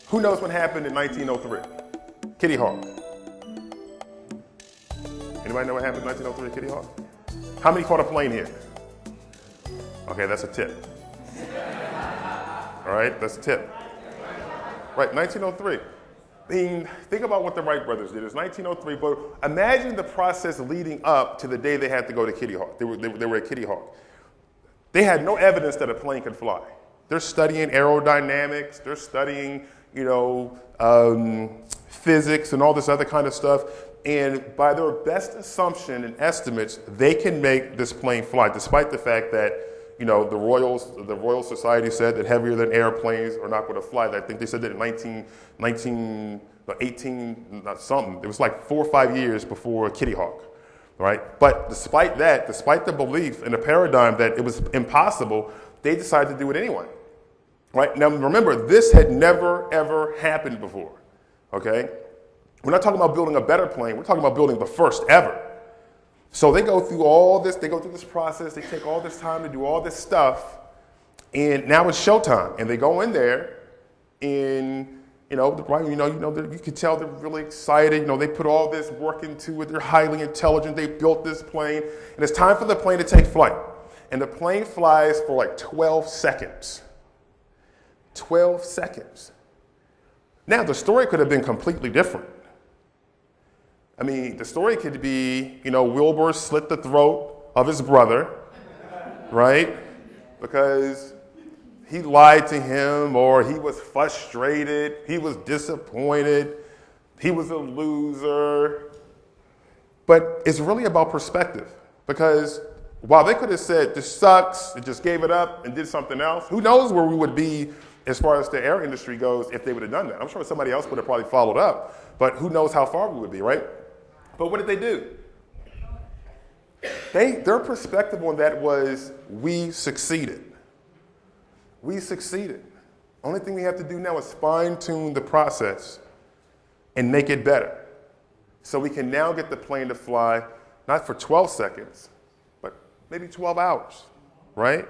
Who knows what happened in 1903? Kitty Hawk. Anybody know what happened in 1903 Kitty Hawk? How many caught a plane here? Okay, that's a tip. All right, that's a tip. Right, 1903. I mean, think about what the Wright brothers did. It's 1903, but imagine the process leading up to the day they had to go to Kitty Hawk. They were at Kitty Hawk. They had no evidence that a plane could fly. They're studying aerodynamics. They're studying, physics and all this other kind of stuff. And by their best assumption and estimates, they can make this plane fly, despite the fact that, the Royal Society said that heavier than airplanes are not going to fly. I think they said that in 18, something. It was like 4 or 5 years before Kitty Hawk, right? But despite that, despite the belief and the paradigm that it was impossible, they decided to do it anyway, right? Now, remember, this had never, ever happened before, okay? We're not talking about building a better plane. We're talking about building the first ever. So they go through all this. They go through this process. They take all this time to do all this stuff. And now it's showtime. And they go in there and, you can tell they're really excited. They put all this work into it. They're highly intelligent. They built this plane. And it's time for the plane to take flight. And the plane flies for like 12 seconds. 12 seconds. Now, the story could have been completely different. I mean, the story could be, Wilbur slit the throat of his brother, right? Because he lied to him, or he was frustrated, he was disappointed, he was a loser. But it's really about perspective, because while they could have said, this sucks, and just gave it up and did something else, who knows where we would be as far as the air industry goes if they would have done that. I'm sure somebody else would have probably followed up, but who knows how far we would be, right? But what did they do? Their perspective on that was, we succeeded. We succeeded. Only thing we have to do now is fine-tune the process and make it better. So we can now get the plane to fly, not for 12 seconds, but maybe 12 hours, right?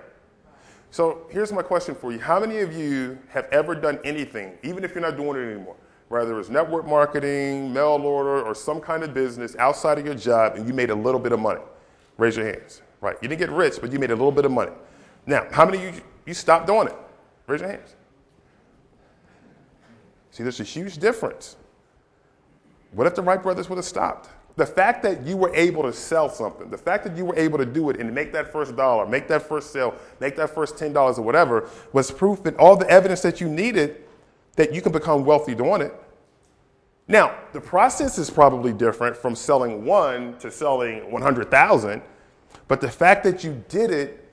So here's my question for you. How many of you have ever done anything, even if you're not doing it anymore, whether it's network marketing, mail order, or some kind of business outside of your job, and you made a little bit of money? Raise your hands. Right. You didn't get rich, but you made a little bit of money. Now, how many of you stopped doing it? Raise your hands. See, there's a huge difference. What if the Wright brothers would have stopped? The fact that you were able to sell something, the fact that you were able to do it and make that first dollar, make that first sale, make that first $10 or whatever, was proof and all the evidence that you needed that you can become wealthy doing it. Now, the process is probably different from selling one to selling 100,000, but the fact that you did it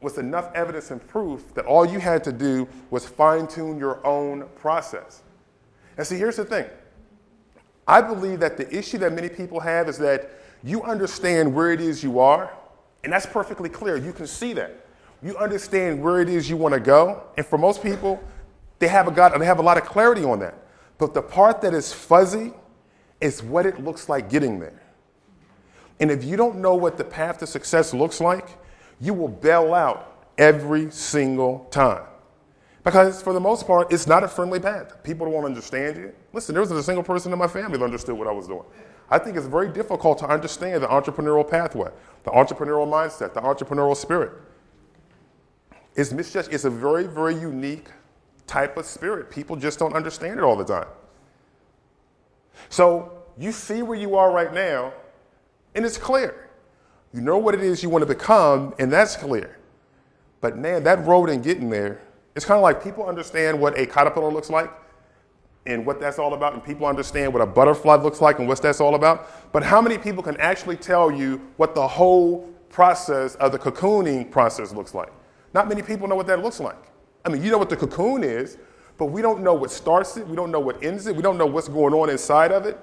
was enough evidence and proof that all you had to do was fine-tune your own process. And see, here's the thing. I believe that the issue that many people have is that you understand where it is you are, and that's perfectly clear. You can see that. You understand where it is you want to go, and for most people, they have a lot of clarity on that. But the part that is fuzzy is what it looks like getting there. And if you don't know what the path to success looks like, you will bail out every single time. Because for the most part, it's not a friendly path. People don't want to understand you. Listen, there wasn't a single person in my family that understood what I was doing. I think it's very difficult to understand the entrepreneurial pathway, the entrepreneurial mindset, the entrepreneurial spirit. It's a very, very unique type of spirit. People just don't understand it all the time. So you see where you are right now, and it's clear. You know what it is you want to become, and that's clear. But man, that road and getting there, it's kind of like people understand what a caterpillar looks like and what that's all about, and people understand what a butterfly looks like and what that's all about. But how many people can actually tell you what the whole process of the cocooning process looks like? Not many people know what that looks like. I mean, you know what the cocoon is, but we don't know what starts it. We don't know what ends it. We don't know what's going on inside of it.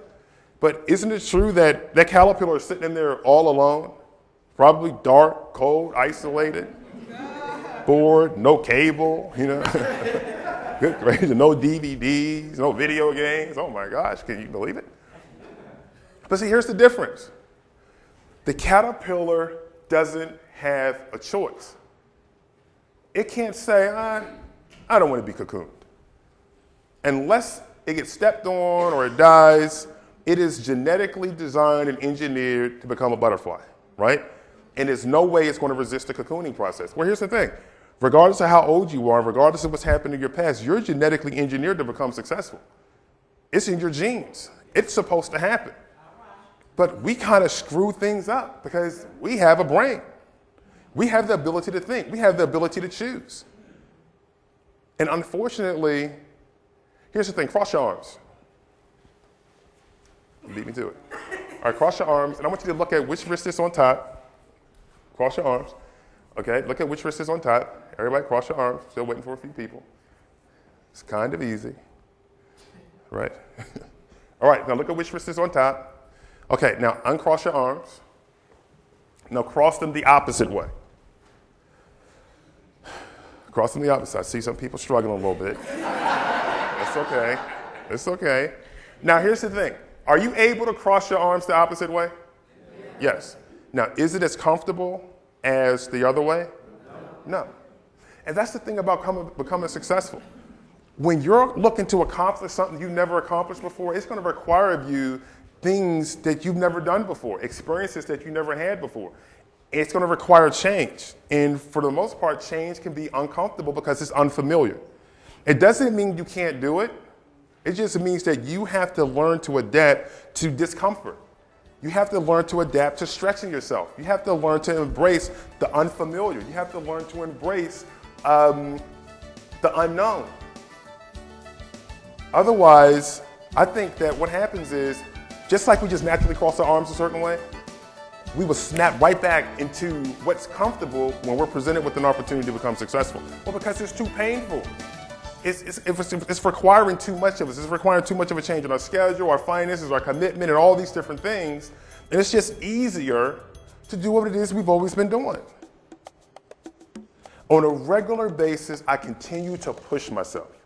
But isn't it true that that caterpillar is sitting in there all alone, probably dark, cold, isolated, bored, no cable, good gracious, no DVDs, no video games. Oh my gosh, can you believe it? But see, here's the difference. The caterpillar doesn't have a choice. It can't say, I don't want to be cocooned. Unless it gets stepped on or it dies, it is genetically designed and engineered to become a butterfly, right? And there's no way it's going to resist the cocooning process. Well, here's the thing. Regardless of how old you are, regardless of what's happened in your past, you're genetically engineered to become successful. It's in your genes. It's supposed to happen. But we kind of screw things up because we have a brain. We have the ability to think. We have the ability to choose. And unfortunately, here's the thing, cross your arms. You beat me to it. All right, cross your arms, and I want you to look at which wrist is on top. Cross your arms. Okay, look at which wrist is on top. Everybody cross your arms. Still waiting for a few people. It's kind of easy. Right? All right, now look at which wrist is on top. Okay, now uncross your arms. Now cross them the opposite way. Cross them the opposite. I see some people struggling a little bit. That's okay. It's okay. Now here's the thing. Are you able to cross your arms the opposite way? Yes. Now, is it as comfortable as the other way? No. And that's the thing about becoming successful. When you're looking to accomplish something you've never accomplished before, it's going to require of you things that you've never done before, experiences that you never had before. It's going to require change. And for the most part, change can be uncomfortable because it's unfamiliar. It doesn't mean you can't do it. It just means that you have to learn to adapt to discomfort. You have to learn to adapt to stretching yourself. You have to learn to embrace the unfamiliar. You have to learn to embrace the unknown. Otherwise, I think that what happens is, just like we just naturally cross our arms a certain way, we will snap right back into what's comfortable when we're presented with an opportunity to become successful. Well, because it's too painful. It's requiring too much of us. It's requiring too much of a change in our schedule, our finances, our commitment, and all these different things. And it's just easier to do what it is we've always been doing. On a regular basis, I continue to push myself.